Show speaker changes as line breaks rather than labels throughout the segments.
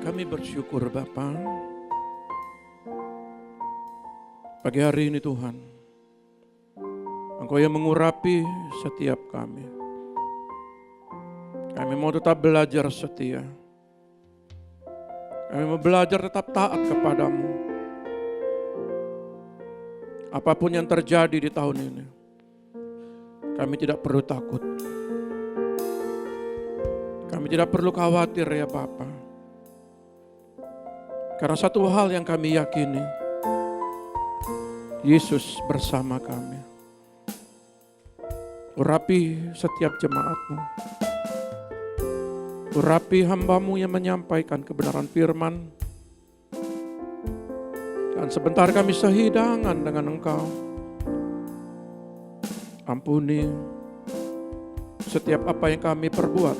Kami bersyukur Bapa, pagi hari ini Tuhan, Engkau yang mengurapi setiap kami. Kami mau tetap belajar setia. Kami mau belajar tetap taat kepadamu. Apapun yang terjadi di tahun ini, kami tidak perlu takut. Kami tidak perlu khawatir ya Bapa. Karena satu hal yang kami yakini, Yesus bersama kami. Urapi setiap jemaat-Mu. Urapi hamba-Mu yang menyampaikan kebenaran firman. Dan sebentar kami sehidangan dengan Engkau. Ampuni setiap apa yang kami perbuat,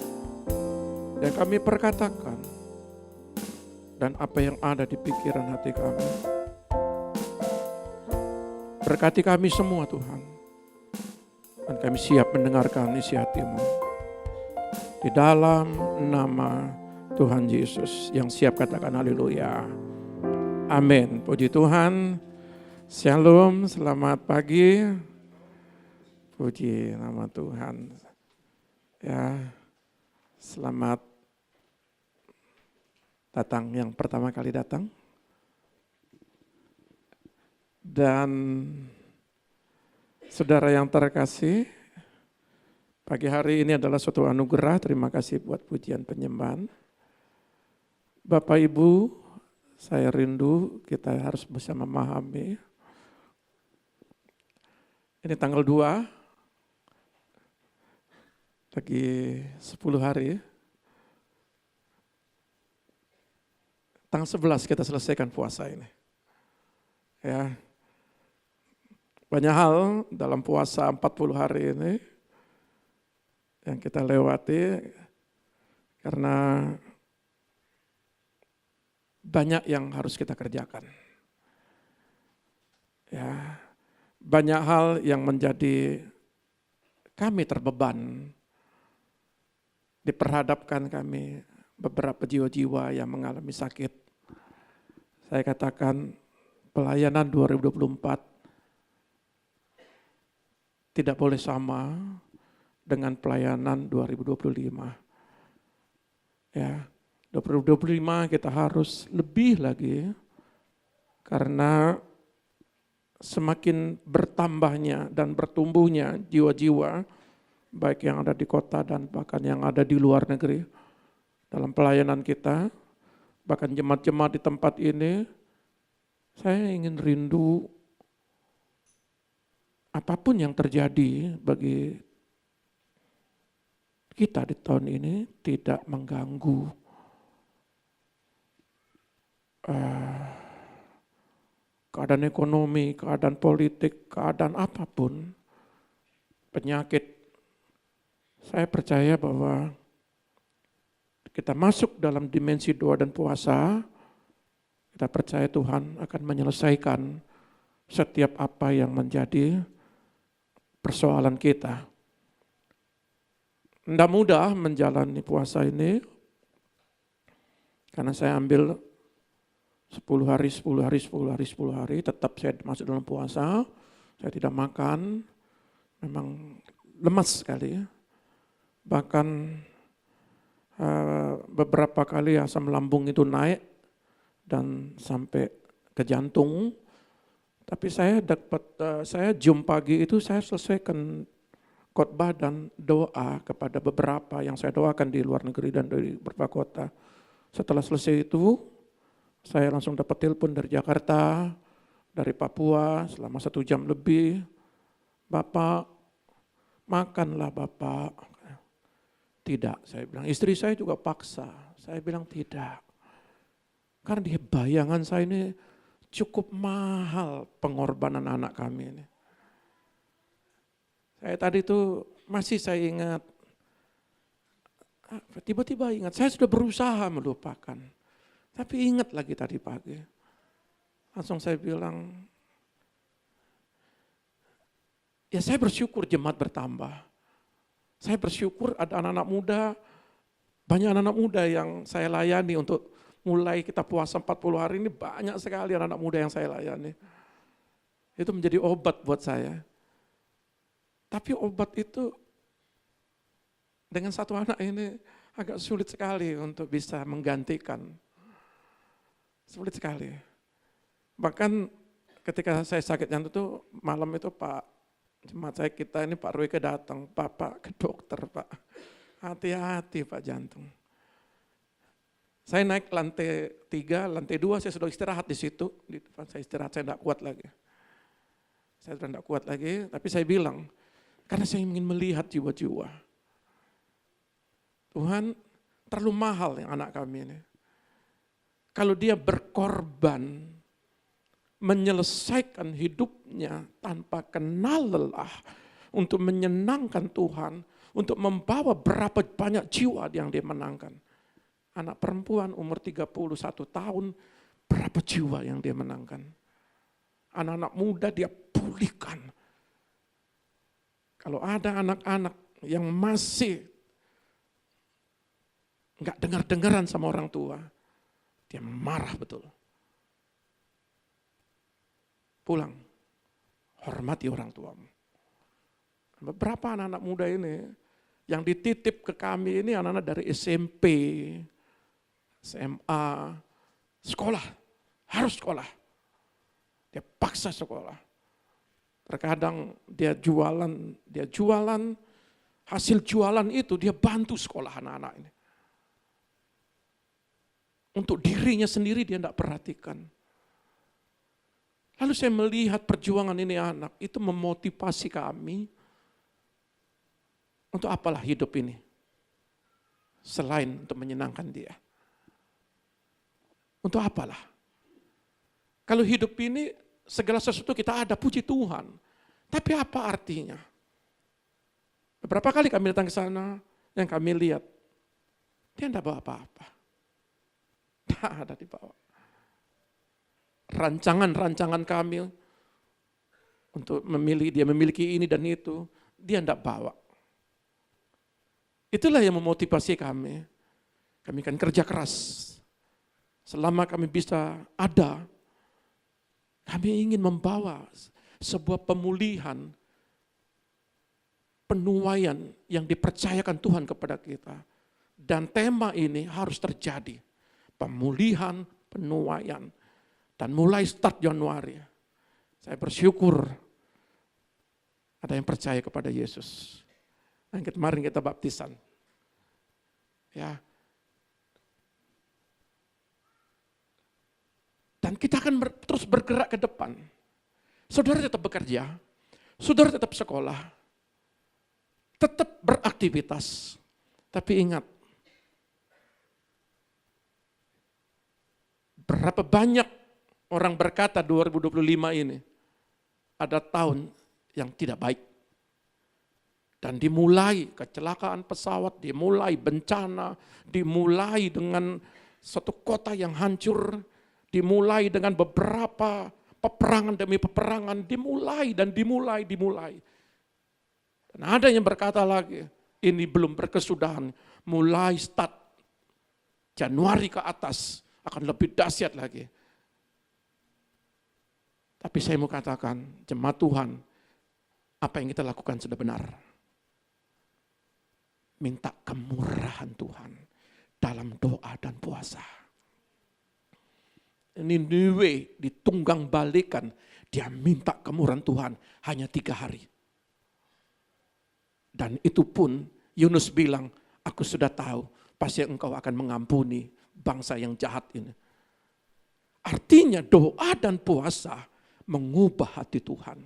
yang kami perkatakan, dan apa yang ada di pikiran hati kami. Berkati kami semua Tuhan. Dan kami siap mendengarkan isi hati-Mu. Di dalam nama Tuhan Yesus yang siap katakan haleluya. Amin. Puji Tuhan. Shalom, selamat pagi. Puji nama Tuhan. Ya, selamat datang yang pertama kali datang. Dan saudara yang terkasih, pagi hari ini adalah suatu anugerah. Terima kasih buat pujian penyembahan. Bapak Ibu, saya rindu kita harus bisa memahami. Ini tanggal 2, lagi 10 hari. Tanggal 11 kita selesaikan puasa ini. Ya. Banyak hal dalam puasa 40 hari ini yang kita lewati karena banyak yang harus kita kerjakan. Ya. Banyak hal yang menjadi kami terbeban. Diperhadapkan kami beberapa jiwa-jiwa yang mengalami sakit. Saya katakan pelayanan 2024 tidak boleh sama dengan pelayanan 2025. Ya, 2025 kita harus lebih lagi karena semakin bertambahnya dan bertumbuhnya jiwa-jiwa baik yang ada di kota dan bahkan yang ada di luar negeri dalam pelayanan kita. Bahkan jemaat-jemaat di tempat ini, saya ingin rindu apapun yang terjadi bagi kita di tahun ini tidak mengganggu keadaan ekonomi, keadaan politik, keadaan apapun, penyakit. Saya percaya bahwa kita masuk dalam dimensi doa dan puasa, kita percaya Tuhan akan menyelesaikan setiap apa yang menjadi persoalan kita. Tidak mudah menjalani puasa ini, karena saya ambil 10 hari, tetap saya masuk dalam puasa, saya tidak makan, memang lemas sekali. Bahkan beberapa kali asam lambung itu naik dan sampai ke jantung. Tapi saya jam pagi itu saya selesaikan khotbah dan doa kepada beberapa yang saya doakan di luar negeri dan di beberapa kota. Setelah selesai itu, saya langsung dapat telepon dari Jakarta, dari Papua selama 1 jam lebih. Bapak, makanlah Bapak. Tidak, saya bilang. Istri saya juga paksa. Saya bilang tidak. Karena di bayangan saya ini cukup mahal pengorbanan anak kami ini. Saya tadi itu masih saya ingat. Tiba-tiba ingat, saya sudah berusaha melupakan. Tapi ingat lagi tadi pagi. Langsung saya bilang, ya saya bersyukur jemaat bertambah. Saya bersyukur ada anak-anak muda, banyak anak-anak muda yang saya layani untuk mulai kita puasa 40 hari ini banyak sekali anak-anak muda yang saya layani. Itu menjadi obat buat saya. Tapi obat itu dengan satu anak ini agak sulit sekali untuk bisa menggantikan. Sulit sekali. Bahkan ketika saya sakit jantung itu malam itu Pak jemaat saya kita ini Pak Ruike datang, Pak ke dokter Pak. Hati-hati Pak jantung. Saya naik lantai 3, lantai 2 saya sudah istirahat di situ. Saya istirahat, saya tidak kuat lagi. Saya sudah tidak kuat lagi, tapi saya bilang, karena saya ingin melihat jiwa-jiwa. Tuhan, terlalu mahal yang anak kami ini. Kalau dia berkorban, menyelesaikan hidupnya tanpa kenal lelah, untuk menyenangkan Tuhan, untuk membawa berapa banyak jiwa yang dia menangkan. Anak perempuan umur 31 tahun, berapa jiwa yang dia menangkan. Anak-anak muda dia pulihkan. Kalau ada anak-anak yang masih nggak dengar-dengaran sama orang tua, dia marah betul. Pulang, hormati orang tuamu. Beberapa anak-anak muda ini yang dititip ke kami ini anak-anak dari SMP, SMA, sekolah, harus sekolah. Dia paksa sekolah. Terkadang dia jualan, hasil jualan itu dia bantu sekolah anak-anak ini. Untuk dirinya sendiri dia tidak perhatikan. Lalu saya melihat perjuangan ini anak, itu memotivasi kami. Untuk apalah hidup ini? Selain untuk menyenangkan dia. Untuk apalah? Kalau hidup ini segala sesuatu kita ada, puji Tuhan. Tapi apa artinya? Beberapa kali kami datang ke sana, yang kami lihat, dia tidak bawa apa-apa. Tak ada dibawa. Rancangan-rancangan kami untuk dia memiliki ini dan itu, dia tidak bawa. Itulah yang memotivasi kami. Kami akan kerja keras. Selama kami bisa ada, kami ingin membawa sebuah pemulihan, penuaian yang dipercayakan Tuhan kepada kita. Dan tema ini harus terjadi. Pemulihan, penuaian. Dan mulai start Januari, saya bersyukur ada yang percaya kepada Yesus. Yang kemarin kita baptisan. Ya. Dan kita akan terus bergerak ke depan. Saudara tetap bekerja, saudara tetap sekolah, tetap beraktivitas. Tapi ingat, berapa banyak orang berkata 2025 ini ada tahun yang tidak baik. Dan dimulai kecelakaan pesawat, dimulai bencana, dimulai dengan satu kota yang hancur, dimulai dengan beberapa peperangan demi peperangan, dimulai. Dan ada yang berkata lagi, ini belum berkesudahan, mulai start Januari ke atas akan lebih dahsyat lagi. Tapi saya mau katakan, jemaat Tuhan, apa yang kita lakukan sudah benar. Minta kemurahan Tuhan dalam doa dan puasa. Niniwe ditunggang balikan, dia minta kemurahan Tuhan hanya 3 hari. Dan itu pun Yunus bilang, aku sudah tahu pasti engkau akan mengampuni bangsa yang jahat ini. Artinya doa dan puasa mengubah hati Tuhan.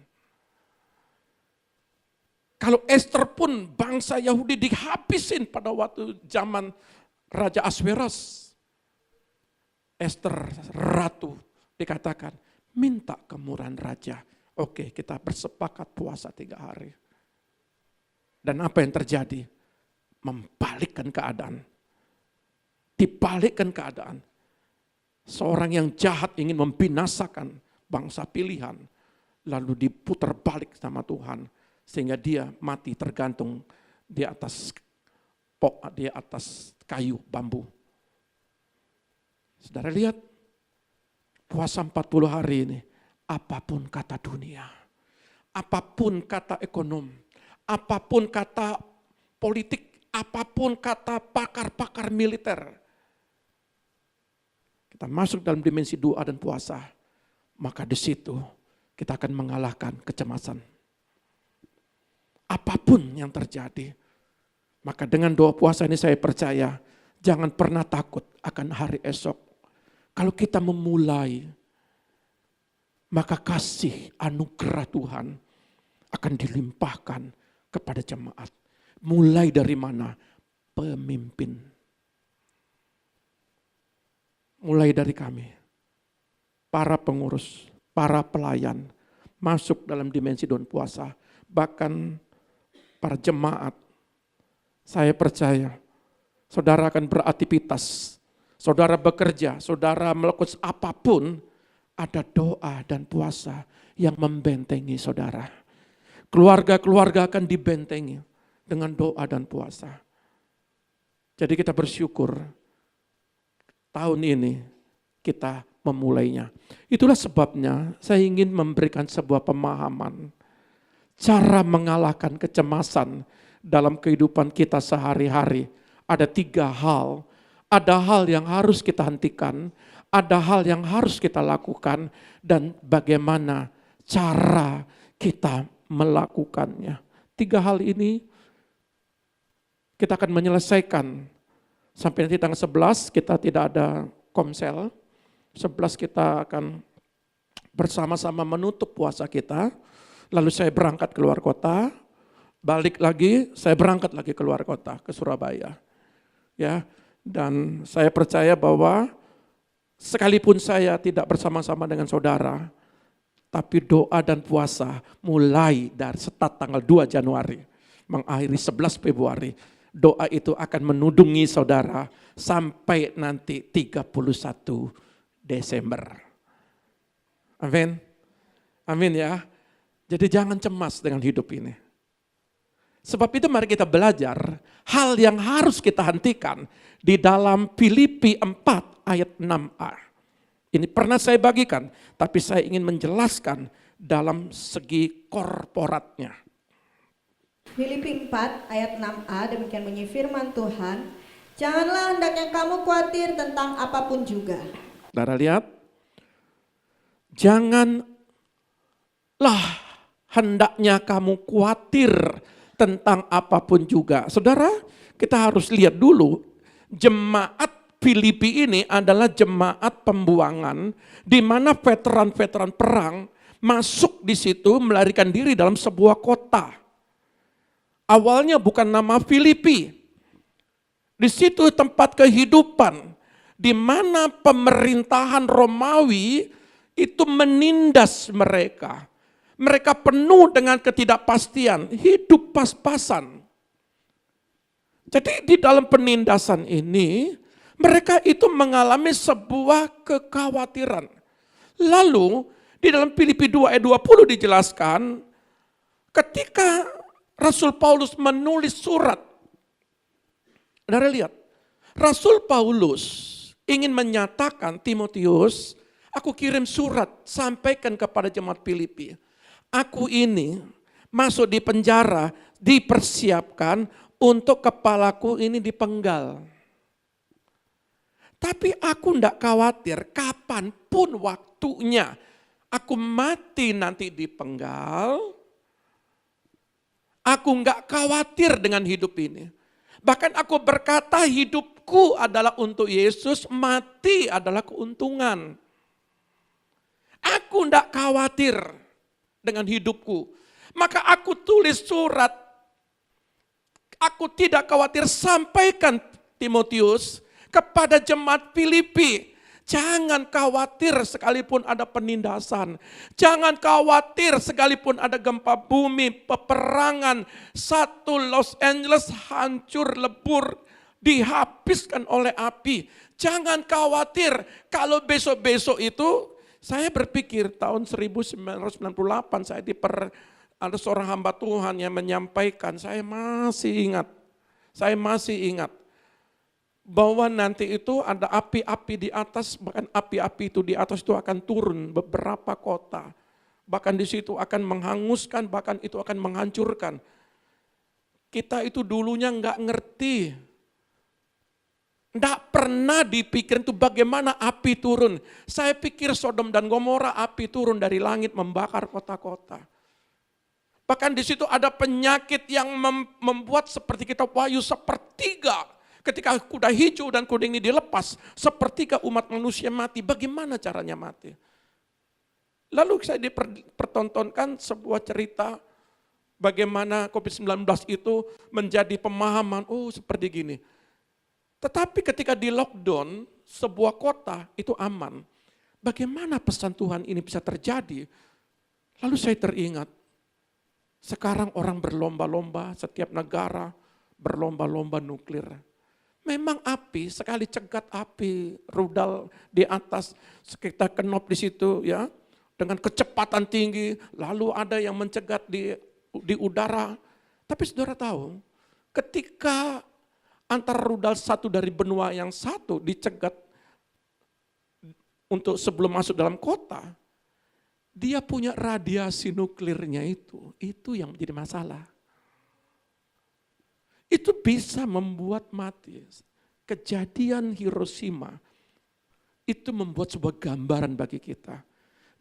Kalau Esther pun bangsa Yahudi dihabisin pada waktu zaman Raja Asweros. Esther ratu dikatakan minta kemurahan raja. Oke, kita bersepakat puasa 3 hari. Dan apa yang terjadi? Membalikkan keadaan. Dibalikkan keadaan. Seorang yang jahat ingin membinasakan bangsa pilihan. Lalu diputar balik sama Tuhan. Sehingga dia mati tergantung di atas kayu bambu. Saudara lihat, puasa 40 hari ini, apapun kata dunia, apapun kata ekonom, apapun kata politik, apapun kata pakar-pakar militer, kita masuk dalam dimensi doa dan puasa, maka di situ kita akan mengalahkan kecemasan. Apapun yang terjadi, maka dengan doa puasa ini saya percaya, jangan pernah takut akan hari esok. Kalau kita memulai, maka kasih anugerah Tuhan akan dilimpahkan kepada jemaat. Mulai dari mana? Pemimpin. Mulai dari kami, para pengurus, para pelayan, masuk dalam dimensi doa puasa. Bahkan para jemaat, saya percaya, saudara akan beraktivitas, saudara bekerja, saudara melakukan apapun, ada doa dan puasa yang membentengi saudara. Keluarga-keluarga akan dibentengi dengan doa dan puasa. Jadi kita bersyukur tahun ini kita memulainya. Itulah sebabnya saya ingin memberikan sebuah pemahaman cara mengalahkan kecemasan dalam kehidupan kita sehari-hari. Ada 3 hal. Ada hal yang harus kita hentikan, ada hal yang harus kita lakukan, dan bagaimana cara kita melakukannya. 3 hal ini kita akan menyelesaikan. Sampai nanti tanggal 11 kita tidak ada komsel. 11 kita akan bersama-sama menutup puasa kita. Lalu saya berangkat keluar kota, balik lagi, saya berangkat lagi keluar kota ke Surabaya. Ya, dan saya percaya bahwa sekalipun saya tidak bersama-sama dengan saudara, tapi doa dan puasa mulai dari start tanggal 2 Januari, mengakhiri 11 Februari, doa itu akan menudungi saudara sampai nanti 31 Desember. Amin. Amin ya. Jadi jangan cemas dengan hidup ini. Sebab itu mari kita belajar hal yang harus kita hentikan di dalam Filipi 4 ayat 6a. Ini pernah saya bagikan, tapi saya ingin menjelaskan dalam segi korporatnya.
Filipi 4 ayat 6a, demikian bunyi firman Tuhan. Janganlah hendaknya kamu khawatir tentang apapun juga.
Saudara lihat, janganlah hendaknya kamu khawatir tentang apapun juga. Saudara, kita harus lihat dulu, jemaat Filipi ini adalah jemaat pembuangan, di mana veteran-veteran perang masuk di situ melarikan diri dalam sebuah kota. Awalnya bukan nama Filipi. Di situ tempat kehidupan, di mana pemerintahan Romawi itu menindas mereka. Mereka penuh dengan ketidakpastian, hidup pas-pasan. Jadi di dalam penindasan ini, mereka itu mengalami sebuah kekhawatiran. Lalu di dalam Filipi 2 ayat 20 dijelaskan, ketika Rasul Paulus menulis surat, saudara lihat, Rasul Paulus ingin menyatakan, Timotius, aku kirim surat, sampaikan kepada jemaat Filipi. Aku ini masuk di penjara, dipersiapkan untuk kepalaku ini dipenggal. Tapi aku tidak khawatir, kapanpun waktunya aku mati nanti dipenggal, aku enggak khawatir dengan hidup ini. Bahkan aku berkata hidupku adalah untuk Yesus, mati adalah keuntungan. Aku enggak khawatir dengan hidupku. Maka aku tulis surat, aku tidak khawatir, sampaikan Timotius kepada jemaat Filipi. Jangan khawatir sekalipun ada penindasan. Jangan khawatir sekalipun ada gempa bumi, peperangan. Satu Los Angeles hancur lebur, dihabiskan oleh api. Jangan khawatir kalau besok-besok itu, saya berpikir tahun 1998 saya ada seorang hamba Tuhan yang menyampaikan, saya masih ingat. bahwa nanti itu ada api-api di atas, bahkan api-api itu di atas itu akan turun beberapa kota. Bahkan di situ akan menghanguskan, bahkan itu akan menghancurkan. Kita itu dulunya nggak ngerti. Nggak pernah dipikir itu bagaimana api turun. Saya pikir Sodom dan Gomora api turun dari langit membakar kota-kota. Bahkan di situ ada penyakit yang membuat seperti kita Wahyu sepertiga. Ketika kuda hijau dan kuda ini dilepas, sepertiga umat manusia mati. Bagaimana caranya mati? Lalu saya dipertontonkan sebuah cerita bagaimana COVID-19 itu menjadi pemahaman, oh seperti gini. Tetapi ketika di lockdown, sebuah kota itu aman. Bagaimana pesan Tuhan ini bisa terjadi? Lalu saya teringat, sekarang orang berlomba-lomba, setiap negara berlomba-lomba nuklir. Memang api, sekali cegat api, rudal di atas, kita kenop di situ ya, dengan kecepatan tinggi, lalu ada yang mencegat di udara. Tapi saudara tahu, ketika antara rudal satu dari benua yang satu dicegat untuk sebelum masuk dalam kota, dia punya radiasi nuklirnya itu yang menjadi masalah. Itu bisa membuat mati. Kejadian Hiroshima itu membuat sebuah gambaran bagi kita.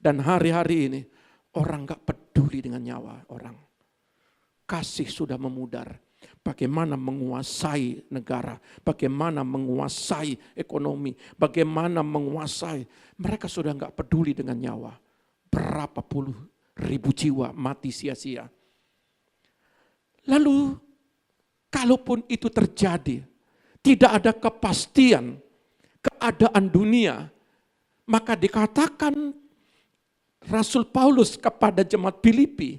Dan hari-hari ini orang gak peduli dengan nyawa orang. Kasih sudah memudar. Bagaimana menguasai negara, bagaimana menguasai ekonomi, bagaimana menguasai. Mereka sudah gak peduli dengan nyawa. Berapa puluh ribu jiwa mati sia-sia. Lalu, kalaupun itu terjadi, tidak ada kepastian keadaan dunia, maka dikatakan Rasul Paulus kepada jemaat Filipi,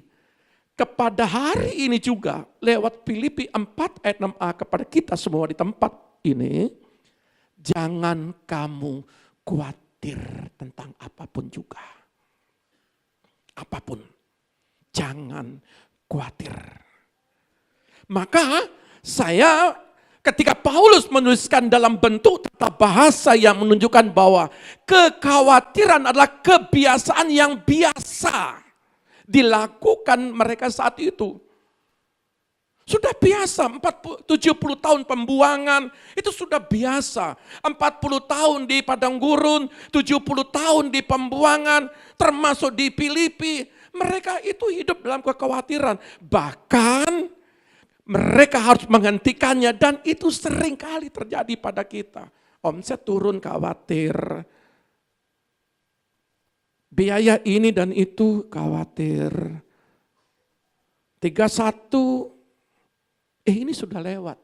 kepada hari ini juga, lewat Filipi 4 ayat 6a kepada kita semua di tempat ini, jangan kamu khawatir tentang apapun juga. Apapun, jangan khawatir. Maka saya ketika Paulus menuliskan dalam bentuk tata bahasa yang menunjukkan bahwa kekhawatiran adalah kebiasaan yang biasa dilakukan mereka saat itu. Sudah biasa, 70 tahun pembuangan, itu sudah biasa. 40 tahun di padang gurun, 70 tahun di pembuangan, termasuk di Filipi. Mereka itu hidup dalam kekhawatiran. Bahkan mereka harus menghentikannya dan itu sering kali terjadi pada kita. Omset turun khawatir. Biaya ini dan itu khawatir. 31 ini sudah lewat.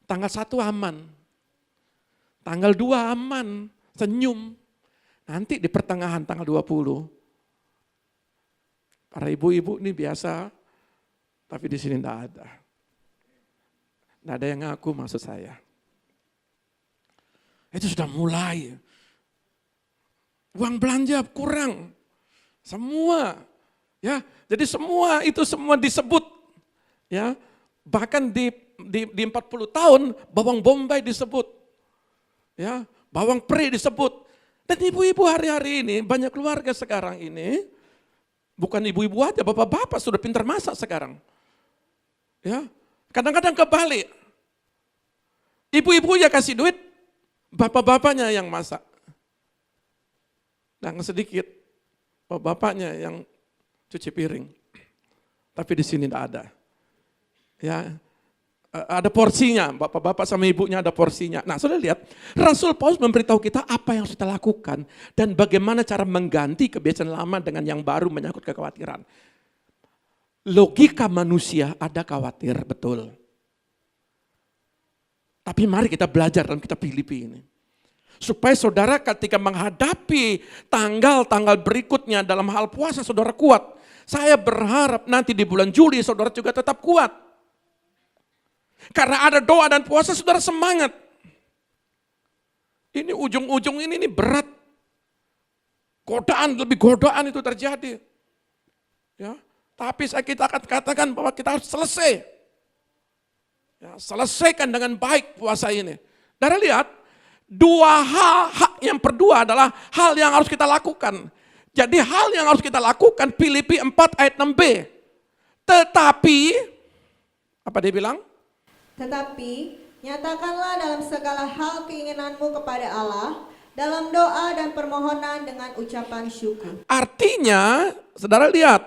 Tanggal 1 aman. Tanggal 2 aman, senyum. Nanti di pertengahan tanggal 20. Para ibu-ibu ini biasa, tapi di sini enggak ada. Enggak ada yang ngaku maksud saya. Itu sudah mulai. Uang belanja kurang. Semua. Ya, jadi semua itu semua disebut. Ya, bahkan di 40 tahun bawang bombay disebut, ya, bawang pre disebut. Dan ibu-ibu hari-hari ini banyak keluarga sekarang ini, bukan ibu-ibu aja, bapak-bapak sudah pintar masak sekarang. Ya, kadang-kadang kebalik, ibu-ibu ya kasih duit, bapak-bapaknya yang masak. Dan sedikit, bapak-bapaknya yang cuci piring. Tapi di sini tidak ada. Ya, ada porsinya, bapak-bapak sama ibunya ada porsinya. Nah, sudah lihat, Rasul Paulus memberitahu kita apa yang harus kita lakukan dan bagaimana cara mengganti kebiasaan lama dengan yang baru menyangkut kekhawatiran. Logika manusia ada khawatir, betul. Tapi mari kita belajar dalam kitab Filipi ini. Supaya saudara ketika menghadapi tanggal-tanggal berikutnya dalam hal puasa saudara kuat. Saya berharap nanti di bulan Juli saudara juga tetap kuat. Karena ada doa dan puasa saudara semangat. Ini ujung-ujung ini berat. Godaan, lebih godaan itu terjadi. Ya, tapi kita akan katakan bahwa kita harus selesai. Ya, selesaikan dengan baik puasa ini. Saudara lihat, dua hal yang kedua adalah hal yang harus kita lakukan. Jadi hal yang harus kita lakukan, Filipi 4 ayat 6b. Tetapi, apa dia bilang?
Tetapi, nyatakanlah dalam segala hal keinginanmu kepada Allah, dalam doa dan permohonan dengan ucapan syukur.
Artinya, saudara lihat,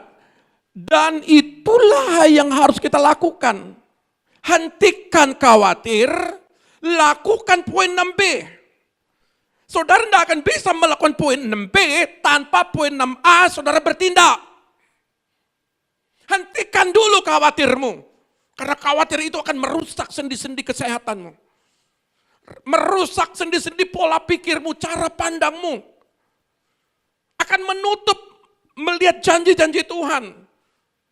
dan itulah yang harus kita lakukan. Hentikan khawatir, lakukan poin 6b. Saudara tidak akan bisa melakukan poin 6b tanpa poin 6a saudara bertindak. Hentikan dulu khawatirmu. Karena khawatir itu akan merusak sendi-sendi kesehatanmu. Merusak sendi-sendi pola pikirmu, cara pandangmu. Akan menutup melihat janji-janji Tuhan.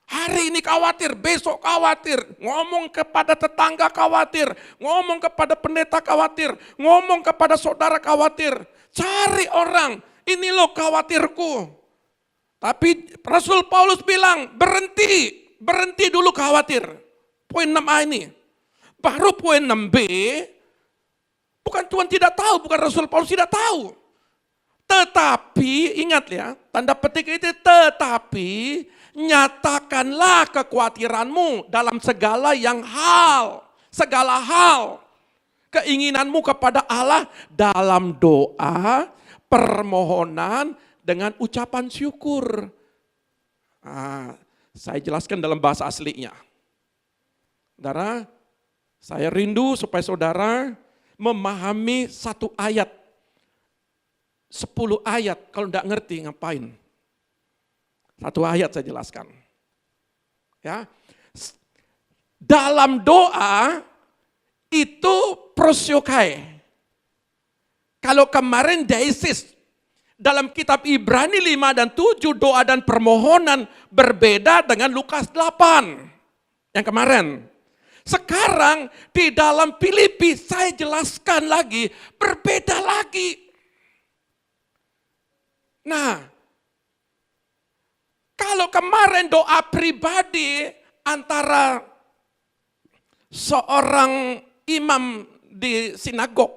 Hari ini khawatir, besok khawatir, ngomong kepada tetangga khawatir, ngomong kepada pendeta khawatir, ngomong kepada saudara khawatir. Cari orang, ini loh khawatirku. Tapi Rasul Paulus bilang, berhenti dulu khawatir. Poin 6a ini. Baru poin 6b, bukan Tuhan tidak tahu, bukan Rasul Paulus tidak tahu. Tetapi, ingat ya, tanda petik itu tetapi, nyatakanlah kekhawatiranmu dalam segala hal, keinginanmu kepada Allah dalam doa, permohonan, dengan ucapan syukur. Saya jelaskan dalam bahasa aslinya. Saudara, saya rindu supaya saudara memahami satu ayat, 10 ayat, kalau tidak ngerti ngapain. Satu ayat saya jelaskan. Ya. Dalam doa itu prosyokai. Kalau kemarin deisis, dalam kitab Ibrani 5 dan 7 doa dan permohonan berbeda dengan Lukas 8 yang kemarin. Sekarang di dalam Filipi saya jelaskan lagi, berbeda lagi. Nah, kalau kemarin doa pribadi antara seorang imam di sinagog,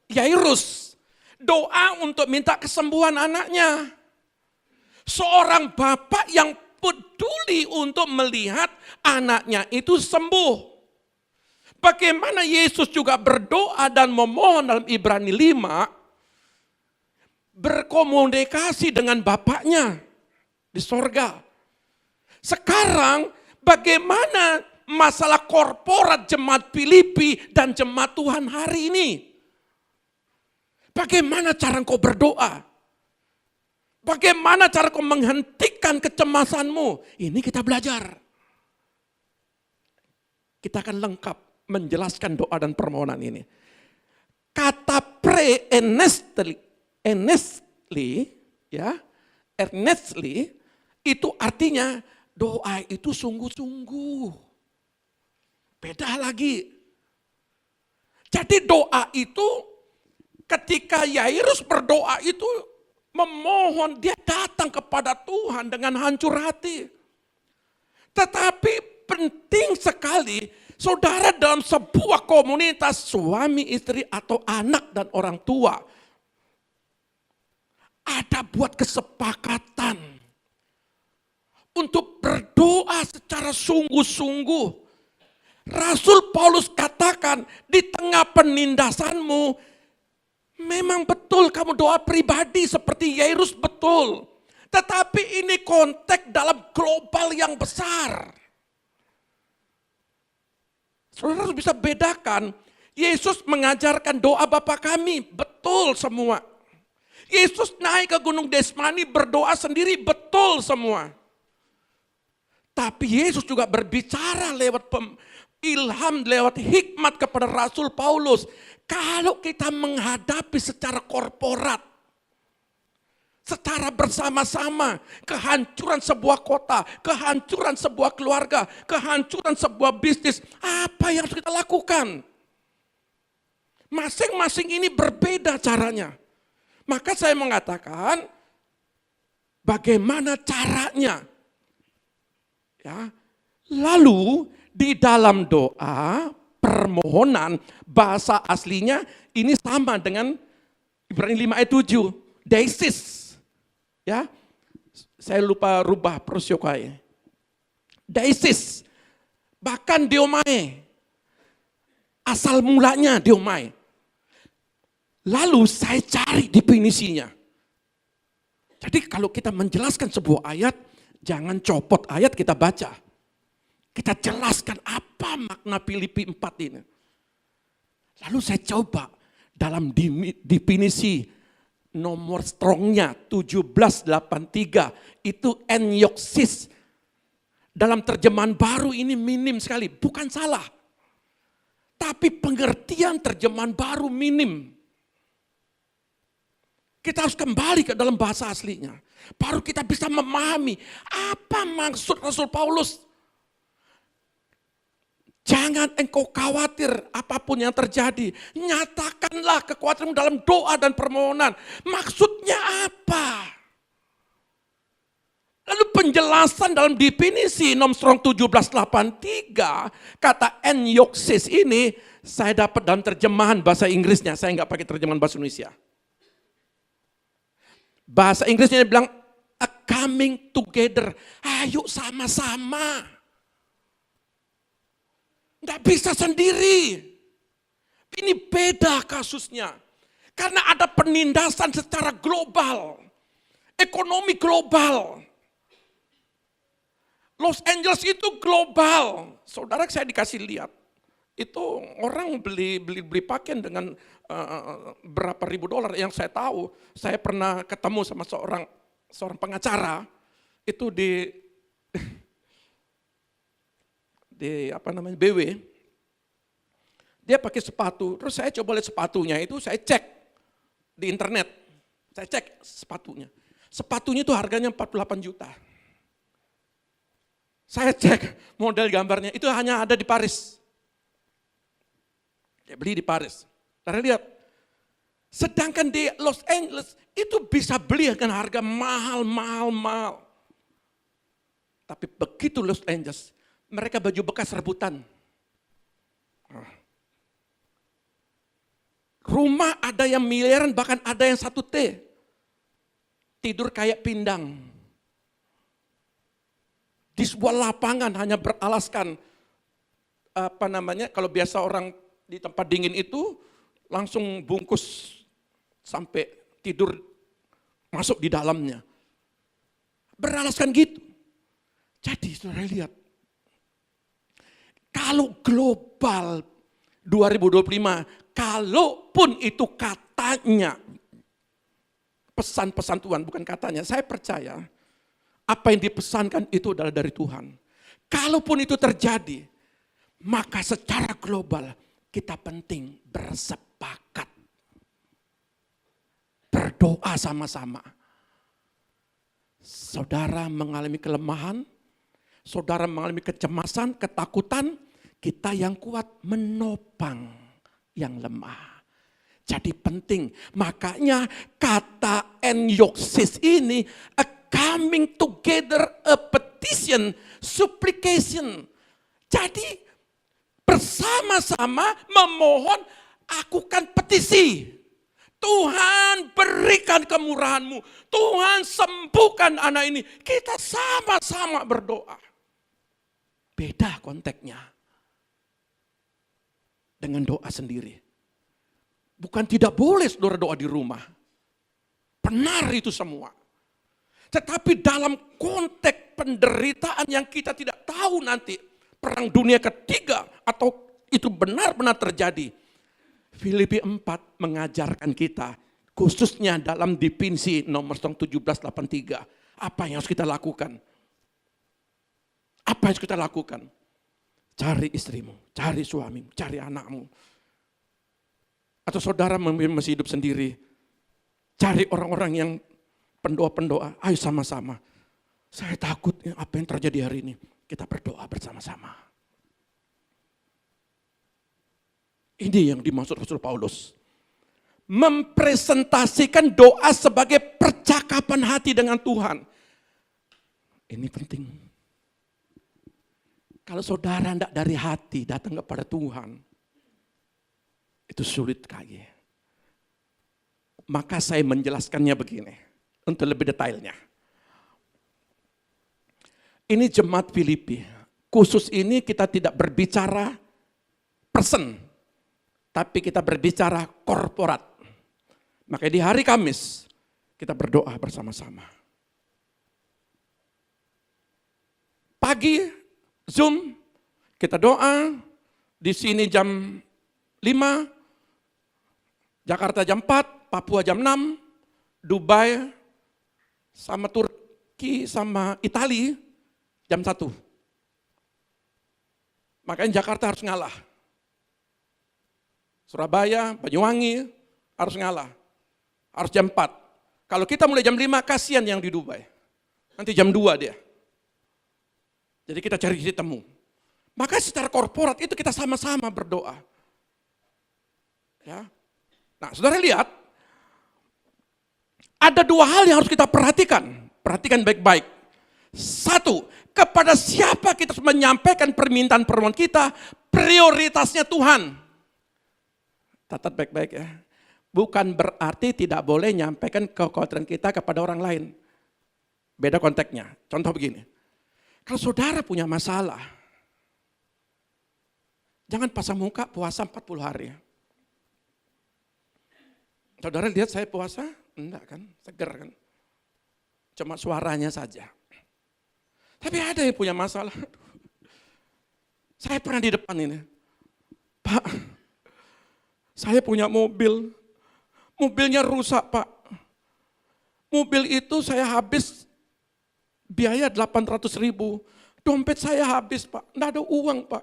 Yairus, doa untuk minta kesembuhan anaknya. Seorang bapak yang peduli untuk melihat anaknya itu sembuh. Bagaimana Yesus juga berdoa dan memohon dalam Ibrani 5, berkomunikasi dengan bapaknya di sorga. Sekarang bagaimana masalah korporat jemaat Filipi dan jemaat Tuhan hari ini? Bagaimana cara engkau berdoa? Bagaimana cara kau menghentikan kecemasanmu? Ini kita belajar. Kita akan lengkap menjelaskan doa dan permohonan ini. Kata earnestly, itu artinya doa itu sungguh-sungguh. Beda lagi. Jadi doa itu ketika Yairus berdoa itu memohon, dia datang kepada Tuhan dengan hancur hati. Tetapi penting sekali, saudara dalam sebuah komunitas suami, istri, atau anak dan orang tua, ada buat kesepakatan untuk berdoa secara sungguh-sungguh. Rasul Paulus katakan, di tengah penindasanmu, memang betul kamu doa pribadi seperti Yairus betul. Tetapi ini konteks dalam global yang besar. Saudara harus bisa bedakan, Yesus mengajarkan doa Bapa kami, betul semua. Yesus naik ke Gunung Desmani berdoa sendiri, betul semua. Tapi Yesus juga berbicara lewat ilham, lewat hikmat kepada Rasul Paulus. Kalau kita menghadapi secara korporat, secara bersama-sama, kehancuran sebuah kota, kehancuran sebuah keluarga, kehancuran sebuah bisnis, apa yang harus kita lakukan? Masing-masing ini berbeda caranya. Maka saya mengatakan, bagaimana caranya? Ya. Lalu di dalam doa, permohonan, bahasa aslinya ini sama dengan Ibrani 5 ayat 7, deisis. Ya, saya lupa rubah prosiokai. Deisis, bahkan diomai, asal mulanya diomai. Lalu saya cari definisinya. Jadi kalau kita menjelaskan sebuah ayat, jangan copot ayat kita baca. Kita jelaskan apa makna Filipi 4 ini. Lalu saya coba dalam definisi nomor strongnya 1783 itu enjoksis. Dalam terjemahan baru ini minim sekali, bukan salah. Tapi pengertian terjemahan baru minim. Kita harus kembali ke dalam bahasa aslinya. Baru kita bisa memahami apa maksud Rasul Paulus. Jangan engkau khawatir apapun yang terjadi. Nyatakanlah kekhawatiranmu dalam doa dan permohonan. Maksudnya apa? Lalu penjelasan dalam definisi Nom Strong 1783, kata enjoksis ini saya dapat dalam terjemahan bahasa Inggrisnya. Saya nggak pakai terjemahan bahasa Indonesia. Bahasa Inggrisnya bilang a coming together. Ayo sama-sama. Nggak bisa sendiri. Ini beda kasusnya. Karena ada penindasan secara global. Ekonomi global. Los Angeles itu global. Saudara saya dikasih lihat. Itu orang beli pakaian dengan berapa ribu dolar. Yang saya tahu, saya pernah ketemu sama seorang pengacara itu di BW. Dia pakai sepatu, terus saya coba lihat sepatunya itu, saya cek di internet. Saya cek sepatunya. Sepatunya itu harganya 48 juta. Saya cek model gambarnya, itu hanya ada di Paris. Dia beli di Paris. Karena lihat, sedangkan di Los Angeles itu bisa beli dengan harga mahal. Tapi begitu Los Angeles, mereka baju bekas rebutan. Rumah ada yang miliaran, bahkan ada yang 1 T. Tidur kayak pindang. Di sebuah lapangan hanya beralaskan, kalau biasa orang di tempat dingin itu langsung bungkus sampai tidur masuk di dalamnya. Beralaskan gitu. Jadi saudara lihat, kalau global 2025, kalaupun itu katanya pesan-pesan Tuhan, bukan katanya, saya percaya apa yang dipesankan itu adalah dari Tuhan. Kalaupun itu terjadi, maka secara global kita penting bersepakat. Berdoa sama-sama. Saudara mengalami kelemahan, saudara mengalami kecemasan, ketakutan, kita yang kuat menopang yang lemah. Jadi penting, makanya kata enjoksis ini a coming together, a petition, supplication. Jadi bersama-sama memohon, akukan petisi. Tuhan berikan kemurahan-Mu. Tuhan sembuhkan anak ini. Kita sama-sama berdoa. Beda konteksnya dengan doa sendiri. Bukan tidak boleh saudara doa di rumah. Benar itu semua. Tetapi dalam konteks penderitaan yang kita tidak tahu nanti, perang dunia ketiga atau itu benar-benar terjadi. Filipi 4 mengajarkan kita, khususnya dalam definisi nomor 1783, apa yang harus kita lakukan? Apa yang harus kita lakukan? Cari istrimu, cari suamimu, cari anakmu. Atau saudara masih hidup sendiri, cari orang-orang yang pendoa-pendoa, ayo sama-sama. Saya takut apa yang terjadi hari ini. Kita berdoa bersama-sama. Ini yang dimaksud Rasul Paulus. Mempresentasikan doa sebagai percakapan hati dengan Tuhan. Ini penting. Kalau saudara tidak dari hati datang kepada Tuhan, Itu sulit kali. Maka saya menjelaskannya begini, untuk lebih detailnya. Ini jemaat Filipi. Khusus ini kita tidak berbicara person, tapi kita berbicara korporat. Maka di hari Kamis, kita berdoa bersama-sama. Pagi, Zoom, kita doa, di sini jam 5, Jakarta jam 4, Papua jam 6, Dubai sama Turki sama Itali jam 1. Makanya Jakarta harus ngalah. Surabaya, Banyuwangi harus ngalah. Harus jam 4. Kalau kita mulai jam 5, kasihan yang di Dubai. Nanti jam 2 dia. Jadi kita cari titik temu. Maka secara korporat itu kita sama-sama berdoa. Ya. Nah, saudara lihat, ada 2 hal yang harus kita perhatikan. Perhatikan baik-baik. 1, kepada siapa kita menyampaikan permintaan permohonan kita, prioritasnya Tuhan. Catat baik-baik ya. Bukan berarti tidak boleh menyampaikan kekhawatiran kita kepada orang lain. Beda konteksnya. Contoh begini. Kalau saudara punya masalah, jangan pasang muka puasa 40 hari. Saudara lihat saya puasa? Enggak kan, seger kan. Cuma suaranya saja. Tapi ada yang punya masalah. Saya pernah di depan ini. Pak, saya punya mobil. Mobilnya rusak, Pak. Mobil itu saya habis biaya 800.000. Dompet saya habis, Pak. Nggak ada uang, Pak.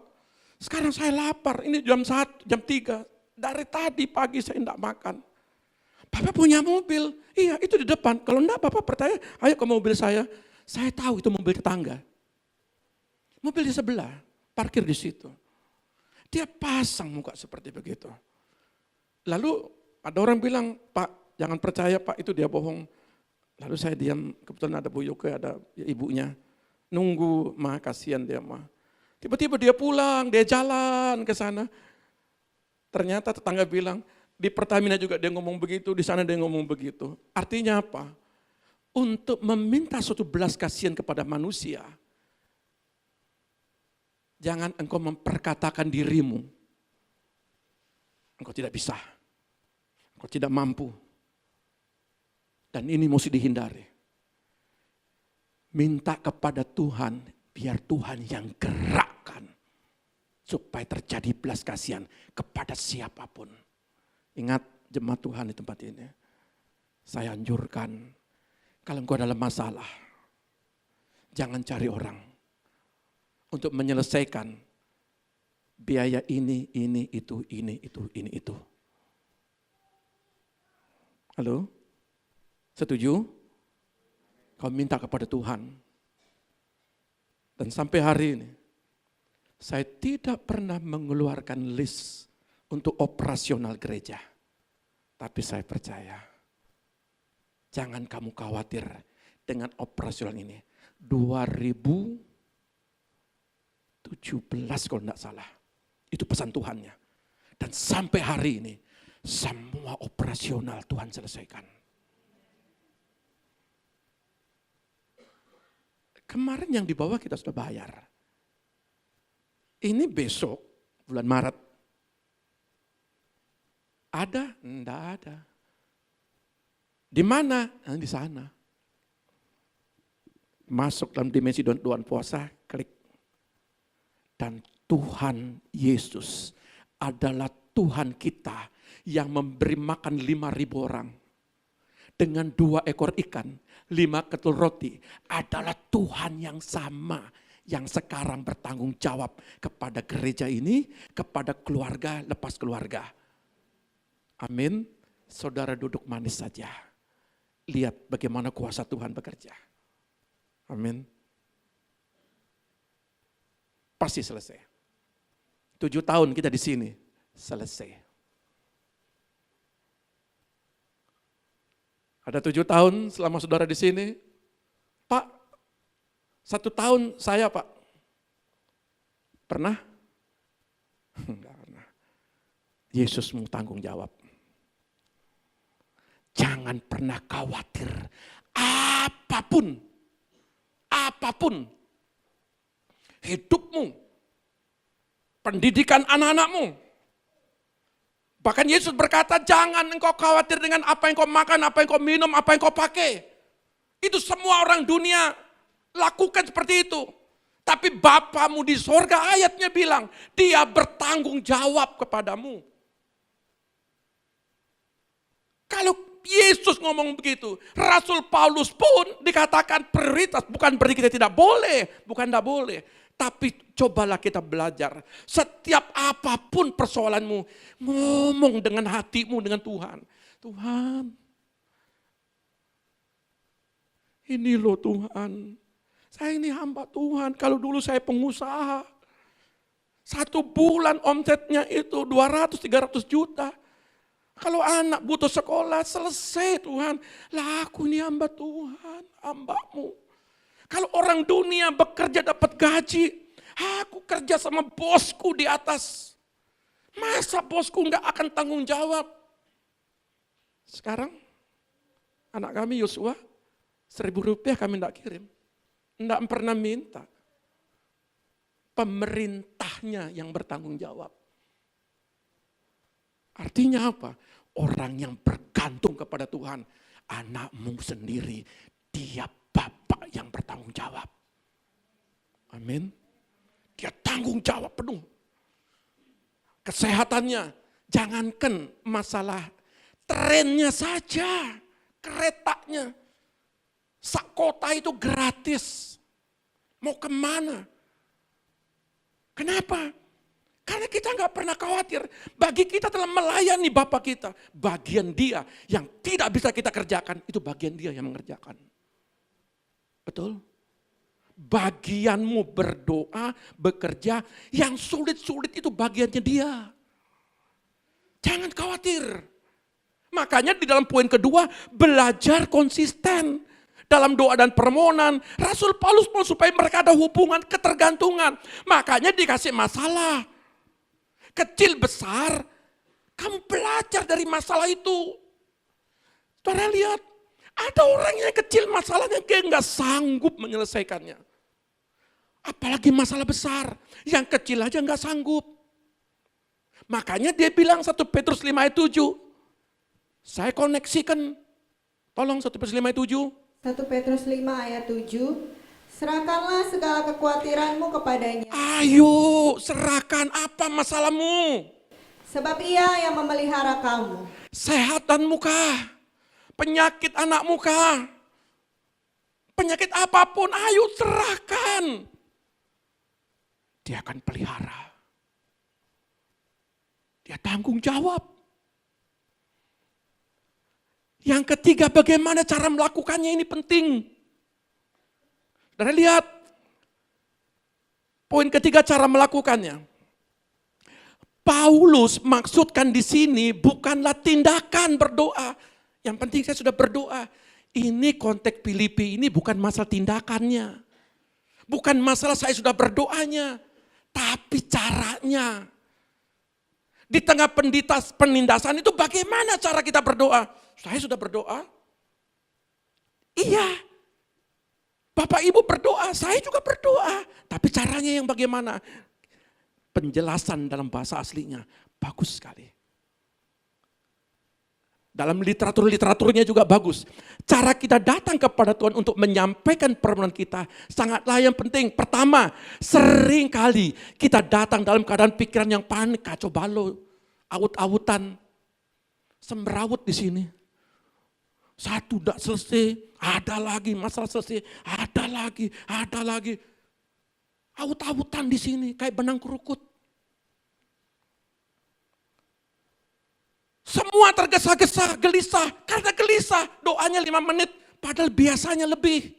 Sekarang saya lapar. Ini jam 1, jam 3. Dari tadi pagi saya enggak makan. Bapak punya mobil. Iya, itu di depan. Kalau enggak, Bapak percaya, ayo ke mobil saya. Saya tahu itu mobil tetangga. Mobil di sebelah, parkir di situ. Dia pasang muka seperti begitu. Lalu ada orang bilang, Pak, jangan percaya Pak, itu dia bohong. Lalu saya diam, kebetulan ada Bu Yoke, ada ibunya. Nunggu, mah kasihan dia mah. Tiba-tiba dia pulang, dia jalan ke sana. Ternyata tetangga bilang, di Pertamina juga dia ngomong begitu, di sana dia ngomong begitu. Artinya apa? Untuk meminta suatu belas kasihan kepada manusia, jangan engkau memperkatakan dirimu. Engkau tidak bisa. Engkau tidak mampu. Dan ini mesti dihindari. Minta kepada Tuhan, biar Tuhan yang gerakkan. Supaya terjadi belas kasihan kepada siapapun. Ingat jemaat Tuhan di tempat ini. Saya anjurkan, kalau engkau dalam masalah, jangan cari orang. Untuk menyelesaikan biaya ini, itu. Halo? Setuju? Kau minta kepada Tuhan. Dan sampai hari ini, saya tidak pernah mengeluarkan list untuk operasional gereja. Tapi saya percaya, jangan kamu khawatir dengan operasional ini. 2017 kalau tidak salah. Itu pesan Tuhannya. Dan sampai hari ini, semua operasional Tuhan selesaikan. Kemarin yang di bawah kita sudah bayar. Ini besok, bulan Maret. Ada? Enggak ada. Di mana? Di sana. Masuk dalam dimensi doan puasa, klik. Dan Tuhan Yesus adalah Tuhan kita yang memberi makan 5.000 orang. Dengan 2 ekor ikan, 5 ketul roti, adalah Tuhan yang sama. Yang sekarang bertanggung jawab kepada gereja ini, kepada keluarga, lepas keluarga. Amin. Saudara duduk manis saja. Lihat bagaimana kuasa Tuhan bekerja. Amin. Pasti selesai. 7 tahun kita di sini, selesai. Ada 7 tahun selama saudara di sini, Pak, 1 tahun saya Pak. Pernah? Enggak pernah. Yesus mau tanggung jawab. Jangan pernah khawatir apapun hidupmu, pendidikan anak-anakmu. Bahkan Yesus berkata, jangan engkau khawatir dengan apa yang kau makan, apa yang kau minum, apa yang kau pakai. Itu semua orang dunia lakukan seperti itu. Tapi Bapamu di sorga, ayatnya bilang, dia bertanggung jawab kepadamu. Kalau Yesus ngomong begitu, Rasul Paulus pun dikatakan prioritas, bukan berarti kita tidak boleh, bukan tidak boleh. Tapi cobalah kita belajar, setiap apapun persoalanmu, ngomong dengan hatimu dengan Tuhan. Tuhan, ini loh Tuhan, saya ini hamba Tuhan, kalau dulu saya pengusaha, 1 bulan omsetnya itu 200-300 juta. Kalau anak butuh sekolah, selesai Tuhan. Lah aku ini hamba Tuhan, hambamu. Kalau orang dunia bekerja dapat gaji, aku kerja sama bosku di atas. Masa bosku enggak akan tanggung jawab? Sekarang anak kami Yosua, 1.000 rupiah kami enggak kirim. Enggak pernah minta. Pemerintahnya yang bertanggung jawab. Artinya apa? Orang yang bergantung kepada Tuhan, anakmu sendiri, dia Bapak yang bertanggung jawab. Amin. Dia tanggung jawab penuh. Kesehatannya, jangankan masalah trennya saja, keretanya. Sak kota itu gratis. Mau kemana? Kenapa? Karena kita nggak pernah khawatir. Bagi kita telah melayani Bapa kita. Bagian dia yang tidak bisa kita kerjakan, itu bagian dia yang mengerjakan. Betul? Bagianmu berdoa, bekerja, yang sulit-sulit itu bagiannya dia. Jangan khawatir. Makanya di dalam poin kedua, belajar konsisten. Dalam doa dan permohonan, Rasul Paulus mau supaya mereka ada hubungan ketergantungan. Makanya dikasih masalah. Kecil besar, kamu belajar dari masalah itu. Saudara lihat, ada orang yang kecil masalahnya kayak nggak sanggup menyelesaikannya. Apalagi masalah besar, yang kecil aja nggak sanggup. Makanya dia bilang 1 Petrus 5 ayat 7. Saya koneksikan, tolong 1 Petrus 5 ayat 7.
1 Petrus 5 ayat 7. Serahkanlah segala kekhawatiranmu kepadanya.
Ayo, serahkan apa masalahmu?
Sebab ia yang memelihara kamu.
Sehatanmu kah? Penyakit anakmu kah? Penyakit apapun, ayo serahkan. Dia akan pelihara. Dia tanggung jawab. Yang ketiga, bagaimana cara melakukannya ini penting. Saudara lihat, poin ketiga cara melakukannya. Paulus maksudkan di sini bukanlah tindakan berdoa. Yang penting saya sudah berdoa. Ini konteks Filipi ini bukan masalah tindakannya. Bukan masalah saya sudah berdoanya. Tapi caranya. Di tengah penindasan itu bagaimana cara kita berdoa? Saya sudah berdoa. Iya. Bapak Ibu berdoa, saya juga berdoa. Tapi caranya yang bagaimana? Penjelasan dalam bahasa aslinya bagus sekali. Dalam literaturnya juga bagus. Cara kita datang kepada Tuhan untuk menyampaikan permohonan kita sangatlah yang penting. Pertama, sering kali kita datang dalam keadaan pikiran yang panik, kacau balau, awut-awutan, semrawut di sini. Satu tidak selesai, ada lagi masalah selesai, ada lagi. Awut-awutan di sini kayak benang kerukut. Semua tergesa-gesa, gelisah. Karena gelisah, doanya 5 menit, padahal biasanya lebih.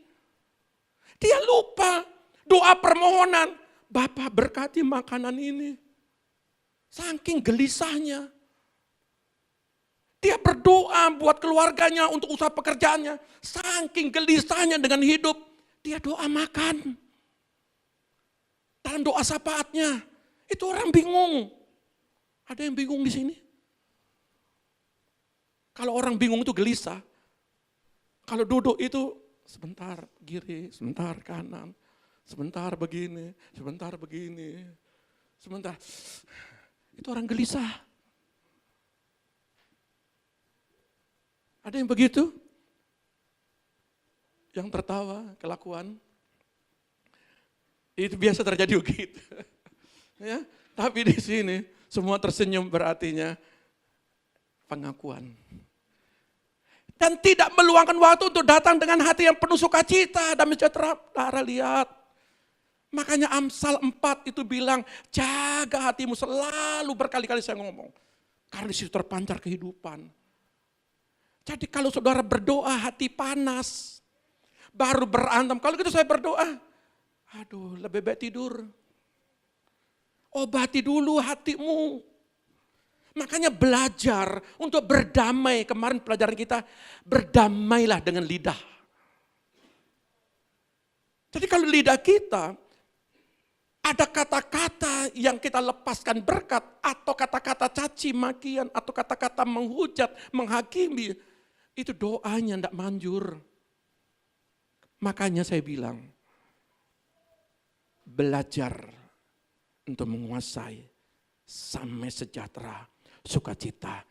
Dia lupa doa permohonan. Bapak berkati makanan ini. Saking gelisahnya. Dia berdoa buat keluarganya untuk usaha pekerjaannya. Saking gelisahnya dengan hidup, dia doa makan. Dalam doa syafaatnya, itu orang bingung. Ada yang bingung di sini? Kalau orang bingung itu gelisah. Kalau duduk itu sebentar kiri, sebentar kanan, sebentar begini, sebentar begini, sebentar. Itu orang gelisah. Ada yang begitu? Yang tertawa, kelakuan. Itu biasa terjadi begitu. Ya, tapi di sini semua tersenyum berartinya pengakuan. Dan tidak meluangkan waktu untuk datang dengan hati yang penuh sukacita dan sejahtera. Saudara lihat. Makanya Amsal 4 itu bilang, jaga hatimu, selalu berkali-kali saya ngomong. Karena di situ terpancar kehidupan. Jadi kalau saudara berdoa hati panas, baru berantem. Kalau gitu saya berdoa, aduh lebih baik tidur. Obati dulu hatimu. Makanya belajar untuk berdamai. Kemarin pelajaran kita, berdamailah dengan lidah. Jadi kalau lidah kita, ada kata-kata yang kita lepaskan berkat, atau kata-kata caci makian, atau kata-kata menghujat, menghakimi, itu doanya tidak manjur. Makanya saya bilang, belajar untuk menguasai sampai sejahtera, sukacita.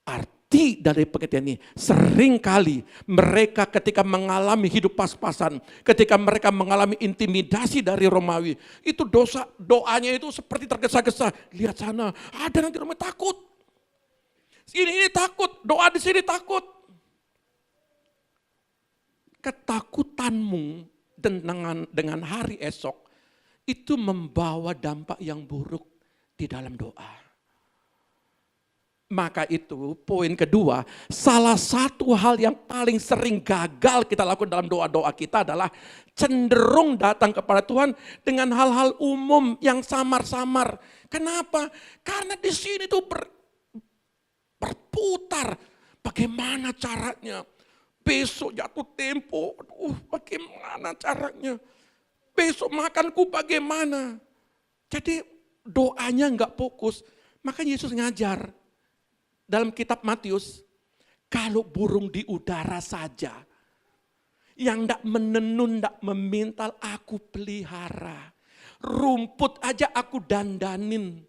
Arti dari pengertian ini, seringkali mereka ketika mengalami hidup pas-pasan, ketika mereka mengalami intimidasi dari Romawi, itu doanya itu seperti tergesa-gesa. Lihat sana, ada nanti Romawi takut. Ini takut, doa di sini takut. Ketakutanmu dengan hari esok itu membawa dampak yang buruk di dalam doa. Maka itu poin kedua, salah satu hal yang paling sering gagal kita lakukan dalam doa-doa kita adalah cenderung datang kepada Tuhan dengan hal-hal umum yang samar-samar. Kenapa? Karena di sini tuh berputar. Bagaimana caranya? Besok jatuh tempo, bagaimana caranya? Besok makanku bagaimana? Jadi doanya enggak fokus. Makanya Yesus ngajar. Dalam kitab Matius, kalau burung di udara saja, yang tidak menenun, tidak memintal, aku pelihara. Rumput aja aku dandanin.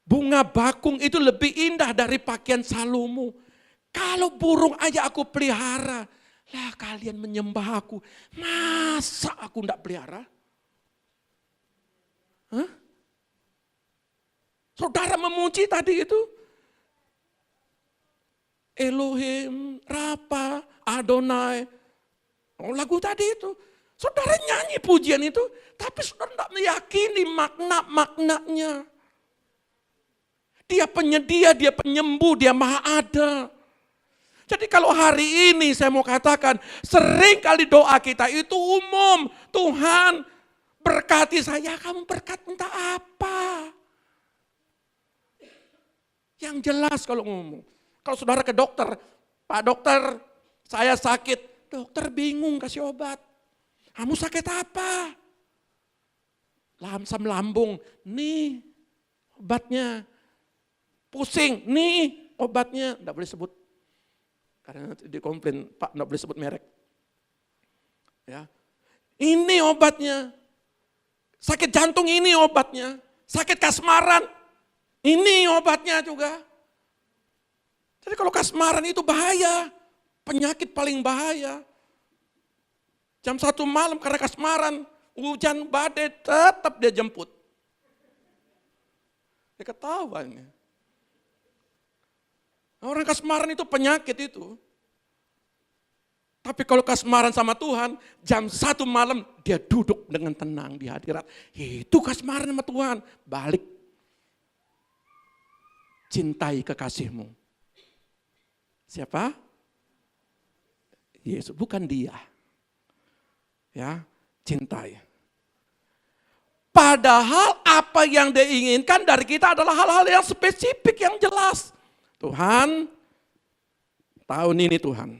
Bunga bakung itu lebih indah dari pakaian Salomo. Kalau burung aja aku pelihara, lah kalian menyembah aku. Masa aku tidak pelihara? Hah? Saudara memuji tadi itu. Elohim, Rapa, Adonai. Oh, lagu tadi itu. Saudara nyanyi pujian itu. Tapi saudara tidak meyakini makna-maknanya. Dia penyedia, dia penyembuh, dia maha ada. Jadi kalau hari ini saya mau katakan. Sering kali doa kita itu umum. Tuhan berkati saya. Kamu berkat entah apa. Yang jelas kalau ngomong. Kalau saudara ke dokter, Pak dokter saya sakit. Dokter bingung kasih obat. Kamu sakit apa? Asam lambung, nih obatnya. Pusing, nih obatnya. Tidak boleh sebut. Karena dikomplain, Pak tidak boleh sebut merek. Ya. Ini obatnya. Sakit jantung ini obatnya. Sakit kasmaran. Ini obatnya juga. Jadi kalau kasmaran itu bahaya. Penyakit paling bahaya. Jam 1 malam karena kasmaran. Hujan badai tetap dia jemput. Dia ketahuan. Orang kasmaran itu penyakit itu. Tapi kalau kasmaran sama Tuhan, jam 1 malam dia duduk dengan tenang di hadirat. Itu kasmaran sama Tuhan. Balik. Cintai kekasihmu. Siapa? Yesus, bukan dia. Ya, cintai. Padahal apa yang dia inginkan dari kita adalah hal-hal yang spesifik, yang jelas. Tuhan, tahun ini Tuhan,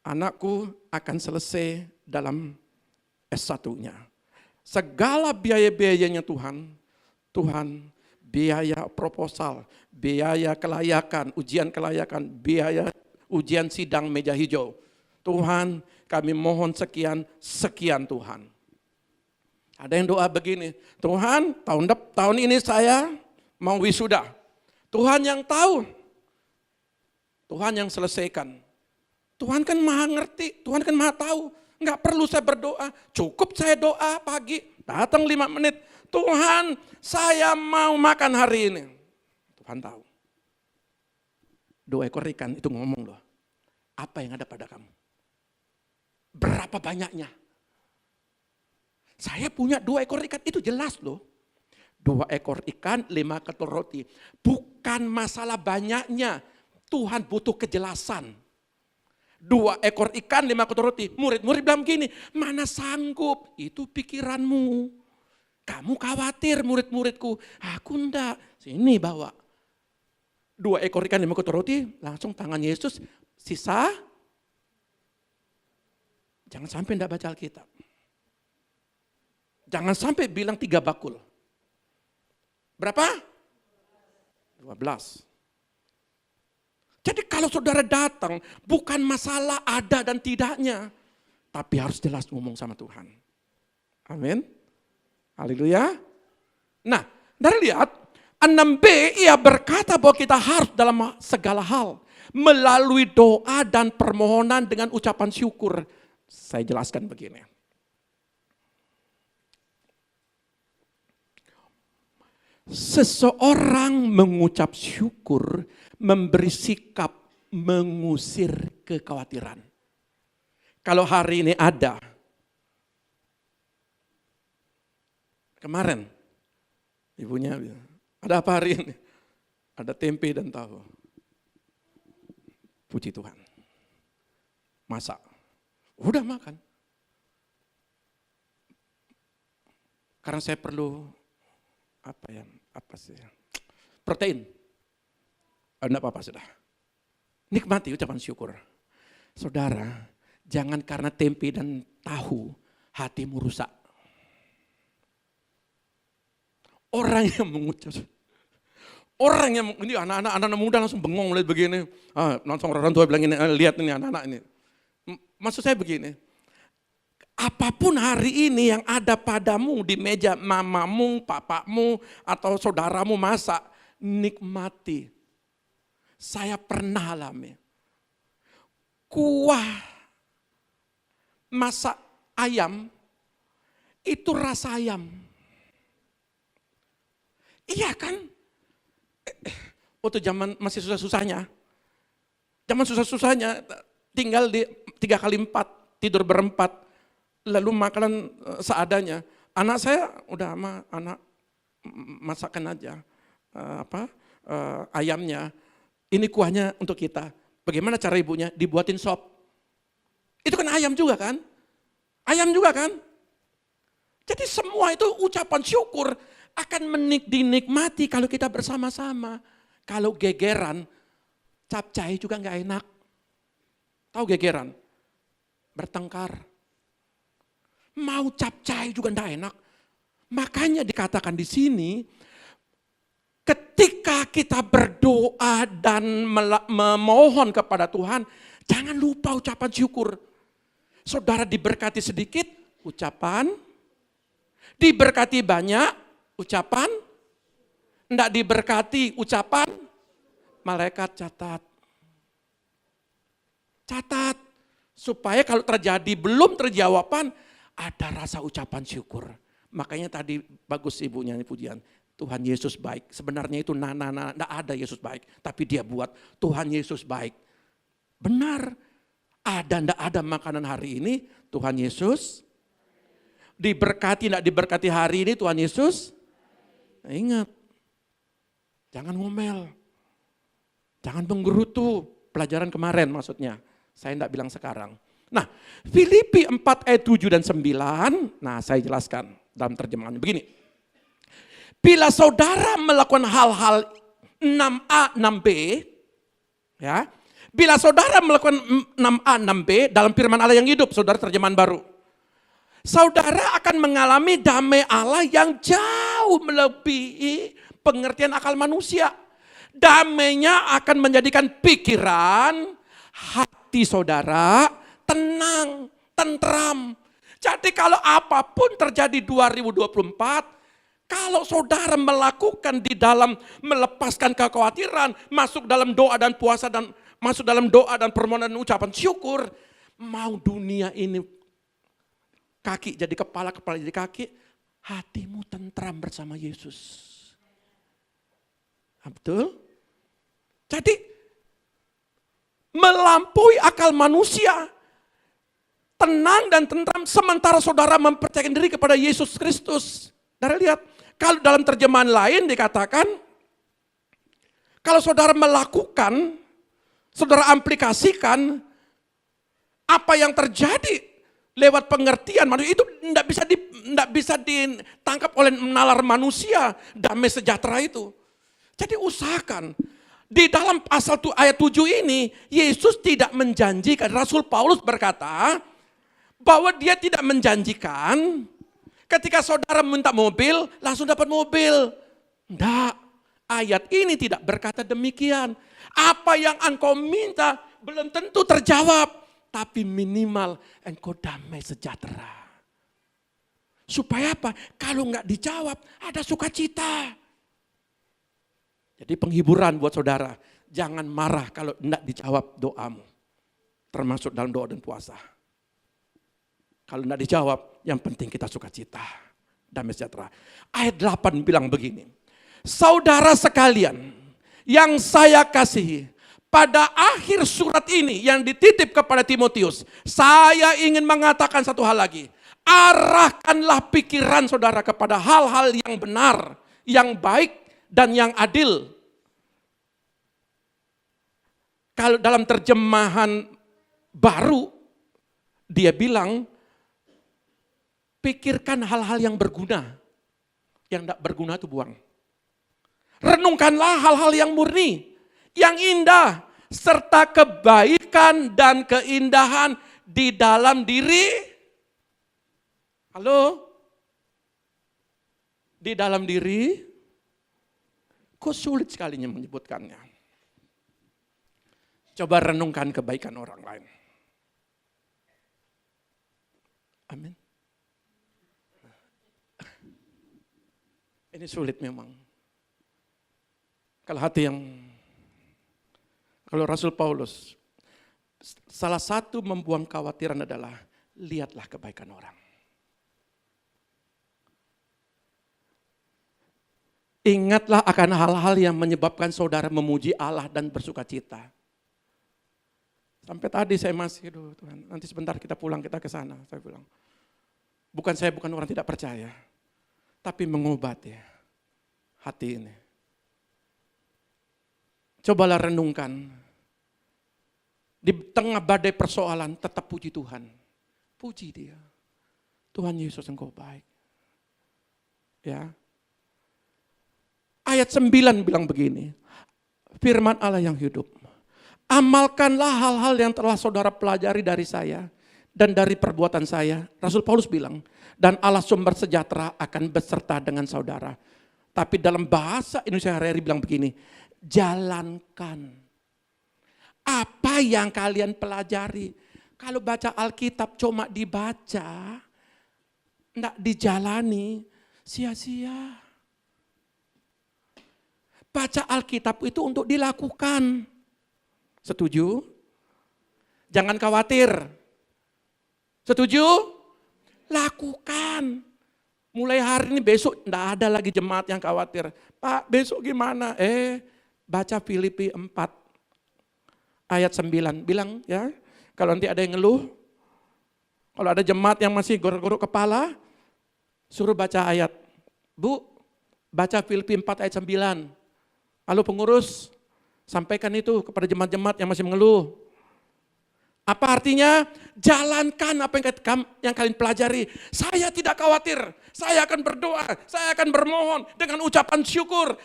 anakku akan selesai dalam S1-nya. Segala biaya-biayanya Tuhan, biaya proposal, biaya kelayakan, ujian kelayakan, biaya ujian sidang meja hijau. Tuhan, kami mohon sekian Tuhan. Ada yang doa begini, Tuhan tahun ini saya mau wisuda. Tuhan yang tahu, Tuhan yang selesaikan. Tuhan kan maha ngerti, Tuhan kan maha tahu. Enggak perlu saya berdoa, cukup saya doa pagi, datang 5 menit. Tuhan, saya mau makan hari ini. Tuhan tahu. 2 ekor ikan itu ngomong loh, apa yang ada pada kamu? Berapa banyaknya? Saya punya 2 ekor ikan, itu jelas loh. 2 ekor ikan, 5 ketul roti. Bukan masalah banyaknya, Tuhan butuh kejelasan. 2 ekor ikan, 5 ketul roti. Murid-murid bilang begini, mana sanggup? Itu pikiranmu. Kamu khawatir murid-muridku. Aku enggak. Sini bawa. 2 ekor ikan, 5 ketul roti. Langsung tangan Yesus. Sisa. Jangan sampai enggak baca Alkitab. Jangan sampai bilang 3 bakul. Berapa? 12. Jadi kalau saudara datang, bukan masalah ada dan tidaknya. Tapi harus jelas ngomong sama Tuhan. Amin. Haleluya. Nah, dari lihat, 6b, ia berkata bahwa kita harus dalam segala hal. Melalui doa dan permohonan dengan ucapan syukur. Saya jelaskan begini. Seseorang mengucap syukur, memberi sikap mengusir kekhawatiran. Kalau hari ini ada, kemarin ibunya bilang, ada apa hari ini? Ada tempe dan tahu. Puji Tuhan. Masak. Udah makan. Karena saya perlu protein. Enggak apa-apa sudah. Nikmati ucapan syukur. Saudara, jangan karena tempe dan tahu hatimu rusak. Orang yang mengucap, ini anak-anak muda langsung bengong lihat begini. Langsung orang tua bilang ini, lihat ini anak-anak ini. Maksud saya begini, apapun hari ini yang ada padamu di meja mamamu, papamu, atau saudaramu masak, nikmati. Saya pernah alami. Kuah masak ayam, itu rasa ayam. Iya kan? Waktu zaman masih susah-susahnya, tinggal di 3x4, tidur berempat, lalu makanan seadanya. Anak saya udah anak masakan aja ayamnya. Ini kuahnya untuk kita. Bagaimana cara ibunya? Dibuatin sop. Itu kan ayam juga kan? Ayam juga kan? Jadi semua itu ucapan syukur akan dinikmati kalau kita bersama-sama. Kalau gegeran, capcay juga nggak enak. Tahu gegeran? Bertengkar. Mau capcay juga nggak enak. Makanya dikatakan di sini, ketika kita berdoa dan memohon kepada Tuhan, jangan lupa ucapan syukur. Saudara diberkati sedikit, ucapan. Diberkati banyak, ucapan. Tidak diberkati, ucapan. Malaikat catat. Catat. Supaya kalau terjadi belum terjawaban, ada rasa ucapan syukur. Makanya tadi bagus ibunya pujian. Tuhan Yesus baik. Sebenarnya itu tidak ada Yesus baik. Tapi dia buat Tuhan Yesus baik. Benar. Tidak ada makanan hari ini. Tuhan Yesus. Diberkati, tidak diberkati hari ini Tuhan Yesus. Nah, ingat. Jangan ngomel. Jangan menggerutu. Pelajaran kemarin maksudnya. Saya tidak bilang sekarang. Nah, Filipi 4 ayat 7 dan 9. Nah, saya jelaskan dalam terjemahannya. Begini. Bila saudara melakukan hal-hal 6a, 6b, ya. Bila saudara melakukan 6a, 6b dalam firman Allah yang hidup, saudara terjemahan baru. Saudara akan mengalami damai Allah yang jauh melebihi pengertian akal manusia. Damainya akan menjadikan pikiran, hati saudara tenang, tentram. Jadi kalau apapun terjadi 2024, kalau saudara melakukan di dalam melepaskan kekhawatiran, masuk dalam doa dan puasa dan masuk dalam doa dan permohonan dan ucapan syukur, mau dunia ini kaki jadi kepala, kepala jadi kaki, hatimu tentram bersama Yesus. Betul? Jadi melampaui akal manusia, tenang dan tentram sementara saudara mempercayakan diri kepada Yesus Kristus. Saudara lihat, kalau dalam terjemahan lain dikatakan, kalau saudara melakukan, saudara aplikasikan apa yang terjadi lewat pengertian manusia, itu tidak bisa ditangkap oleh nalar manusia, damai sejahtera itu. Jadi usahakan. Di dalam pasal ayat 7 ini, Yesus tidak menjanjikan, Rasul Paulus berkata, bahwa dia tidak menjanjikan ketika saudara minta mobil, langsung dapat mobil. Tidak, ayat ini tidak berkata demikian. Apa yang engkau minta belum tentu terjawab, tapi minimal engkau damai sejahtera. Supaya apa? Kalau nggak dijawab, ada sukacita. Jadi penghiburan buat saudara, jangan marah kalau tidak dijawab doamu. Termasuk dalam doa dan puasa. Kalau tidak dijawab, yang penting kita sukacita, damai sejahtera. Ayat 8 bilang begini, saudara sekalian yang saya kasihi, pada akhir surat ini yang dititip kepada Timotius, saya ingin mengatakan satu hal lagi. Arahkanlah pikiran saudara kepada hal-hal yang benar, yang baik, dan yang adil. Kalau dalam terjemahan baru, dia bilang, pikirkan hal-hal yang berguna. Yang tidak berguna itu buang. Renungkanlah hal-hal yang murni, yang indah, serta kebaikan dan keindahan di dalam diri. Halo? Di dalam diri. Kok sulit sekalinya menyebutkannya. Coba renungkan kebaikan orang lain. Amin. Ini sulit memang. Kalau Rasul Paulus, salah satu membuang kekhawatiran adalah lihatlah kebaikan orang. Ingatlah akan hal-hal yang menyebabkan saudara memuji Allah dan bersukacita. Sampai tadi saya masih, Tuhan, nanti sebentar kita pulang, kita ke sana. Saya bilang, saya bukan orang tidak percaya, tapi mengobati hati ini. Cobalah renungkan, di tengah badai persoalan tetap puji Tuhan. Puji Dia. Tuhan Yesus Engkau baik. Ya. Ayat 9 bilang begini, firman Allah yang hidup. Amalkanlah hal-hal yang telah saudara pelajari dari saya dan dari perbuatan saya. Rasul Paulus bilang, dan Allah sumber sejahtera akan beserta dengan saudara. Tapi dalam bahasa Indonesia hari-hari bilang begini, jalankan apa yang kalian pelajari. Kalau baca Alkitab cuma dibaca, enggak dijalani, sia-sia. Baca Alkitab itu untuk dilakukan. Setuju? Jangan khawatir. Setuju? Lakukan. Mulai hari ini besok enggak ada lagi jemaat yang khawatir. Pak, besok gimana? Baca Filipi 4 ayat 9. Bilang ya, kalau nanti ada yang ngeluh, kalau ada jemaat yang masih gorok-gorok kepala, suruh baca ayat. Bu, baca Filipi 4 ayat 9. Lalu pengurus, sampaikan itu kepada jemaat-jemaat yang masih mengeluh. Apa artinya? Jalankan apa yang kalian pelajari. Saya tidak khawatir, saya akan berdoa, saya akan bermohon dengan ucapan syukur.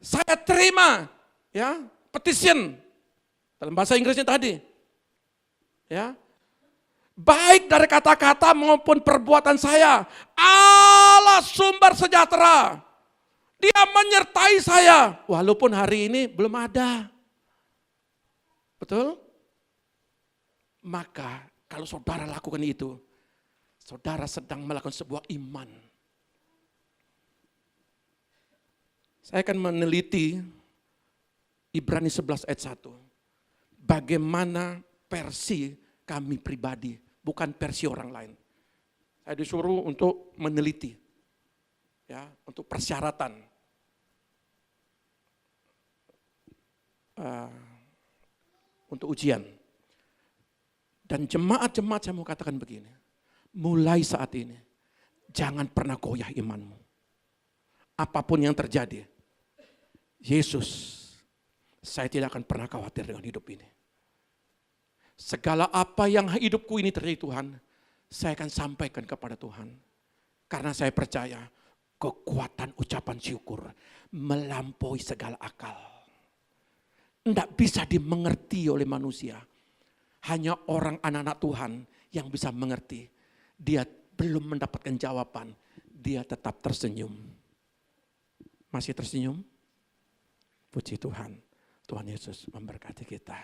Saya terima, ya, petition dalam bahasa Inggrisnya tadi. Ya. Baik dari kata-kata maupun perbuatan saya, Allah sumber sejahtera Dia menyertai saya, walaupun hari ini belum ada. Betul? Maka kalau saudara lakukan itu, saudara sedang melakukan sebuah iman. Saya akan meneliti Ibrani 11 ayat 1. Bagaimana versi kami pribadi, bukan versi orang lain. Saya disuruh untuk meneliti, ya, untuk persyaratan. Untuk ujian. Dan jemaat-jemaat saya mau katakan begini, mulai saat ini, jangan pernah goyah imanmu. Apapun yang terjadi, Yesus, saya tidak akan pernah khawatir dengan hidup ini. Segala apa yang hidupku ini terjadi Tuhan, saya akan sampaikan kepada Tuhan. Karena saya percaya kekuatan ucapan syukur melampaui segala akal. Tidak bisa dimengerti oleh manusia. Hanya orang anak-anak Tuhan yang bisa mengerti. Dia belum mendapatkan jawaban. Dia tetap tersenyum. Masih tersenyum? Puji Tuhan. Tuhan Yesus memberkati kita.